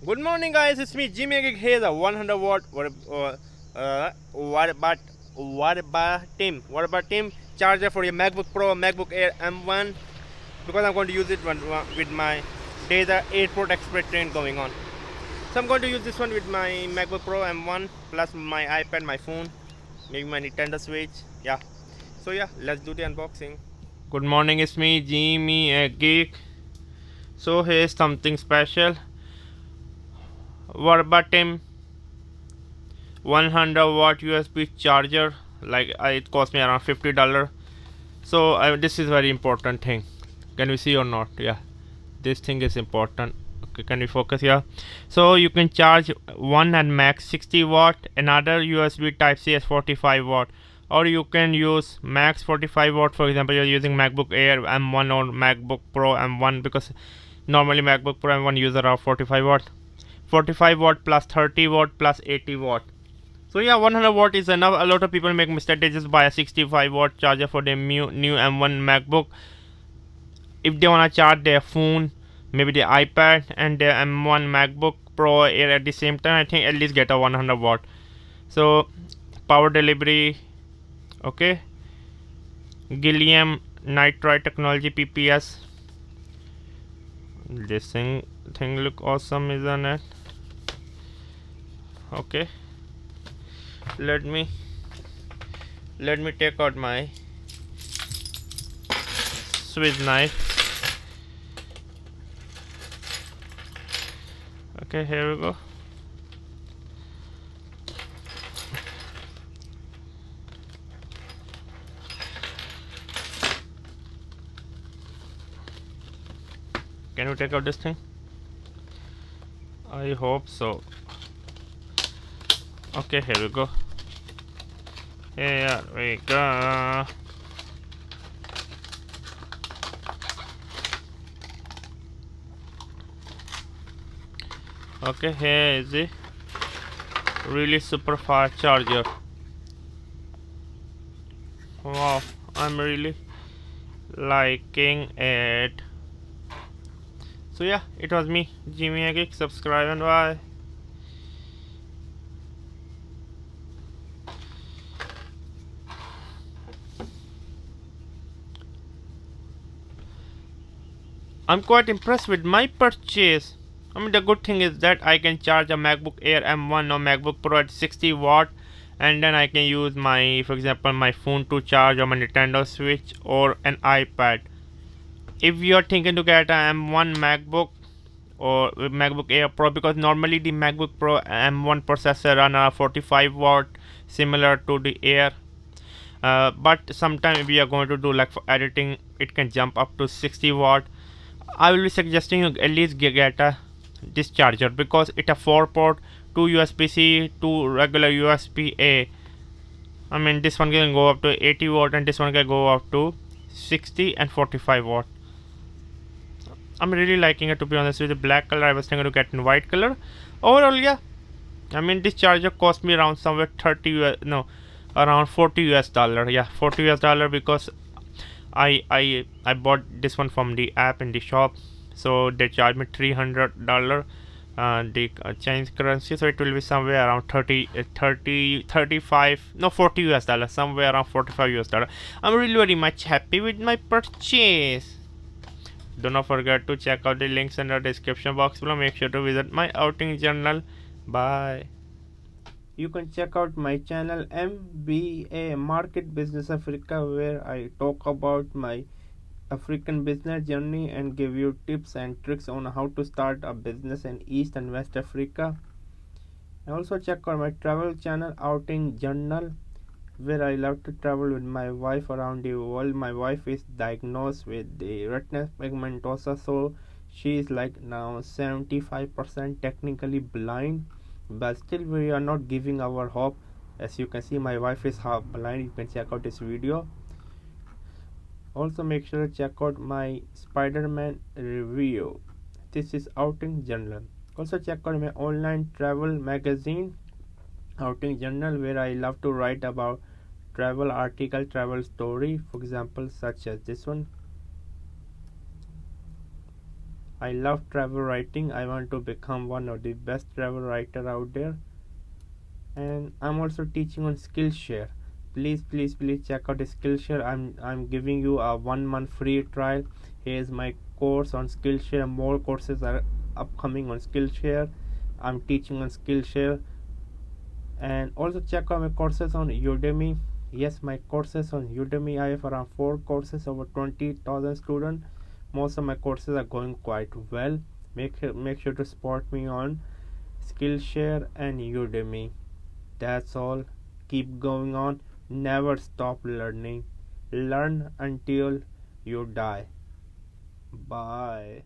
Good morning, guys. It's me, Jimmy Gig here. The 100 watt Verbatim charger for your MacBook Pro, MacBook Air M1 because I'm going to use it with my data airport express train going on. So I'm going to use this one with my MacBook Pro M1 plus my iPad, my phone, maybe my Nintendo Switch. Yeah. So yeah, let's do the unboxing. Good morning. It's me, Jimmy Geek. So here's something special. Verbatim 100-watt USB charger, like it cost me around $50. So this is very important thing. Can we see or not? Yeah, this thing is important. Okay, can we focus here? So you can charge one at max 60 watt, another USB type C as 45 watt, or you can use max 45 watt. For example, you're using MacBook Air M1 or MacBook Pro M1, because normally MacBook Pro M1 use around 45 watt. 45 watt plus 30 watt plus 80 watt. So yeah, 100 watt is enough. A lot of people make mistake, they just buy a 65 watt charger for their new M1 MacBook. If they wanna charge their phone, maybe their iPad and their M1 MacBook Pro Air at the same time, I think at least get a 100 watt. So power delivery, okay, gallium nitride technology PPS. This thing look awesome, isn't it? Okay, let me take out my Swiss knife. Okay, here we go. Can you take out this thing? I hope so. Okay, here we go. Here we go. Okay, here is the really super fast charger. Wow, I'm really liking it. So yeah, it was me, Jimmy Geek. Subscribe and bye. I'm quite impressed with my purchase. I mean, the good thing is that I can charge a MacBook Air M1 or MacBook Pro at 60 watt, and then I can use my, for example, my phone to charge, or my Nintendo Switch or an iPad. If you are thinking to get a M1 MacBook or MacBook Air Pro, because normally the MacBook Pro M1 processor run a 45 watt similar to the Air, but sometimes if we are going to do like for editing, it can jump up to 60 watt. I will be suggesting you at least get this charger, because it a 4 port, 2 USB-C, 2 regular USB-A. I mean, this one can go up to 80 watt and this one can go up to 60 and 45 watt. I'm really liking it, to be honest with the black color. I was thinking to get in white color. Overall, yeah, I mean, this charger cost me around somewhere 30 US, no, around 40 US dollar. Yeah, 40 US dollar, because I bought this one from the app in the shop, so they charged me $300 the Chinese currency, so it will be somewhere around 35, no, 40 US dollar, somewhere around 45 US dollar. I'm really very much happy with my purchase. Do not forget to check out the links in the description box below. Make sure to visit my outing journal. Bye. You can check out my channel MBA Market Business Africa, where I talk about my African business journey and give you tips and tricks on how to start a business in East and West Africa. And also check out my travel channel Outing Journal, where I love to travel with my wife around the world. My wife is diagnosed with the retinal pigmentosa, so she is like now 75% technically blind, but still we are not giving our hope. As you can see, my wife is half blind. You can check out this video. Also make sure to check out my Spider-Man review. This is Outing Journal. Also check out my online travel magazine Outing Journal, where I love to write about travel article, travel story, for example, such as this one. I love travel writing. I want to become one of the best travel writer out there. And I'm also teaching on Skillshare. Please check out Skillshare. I'm giving you a 1 month free trial. Here's my course on Skillshare. More courses are upcoming on Skillshare. I'm teaching on Skillshare. And also check out my courses on Udemy. Yes, my courses on Udemy. I have around 4 courses, over 20,000 students. Most of my courses are going quite well. Make sure to support me on Skillshare and Udemy. That's all. Keep going on. Never stop learning. Learn until you die. Bye.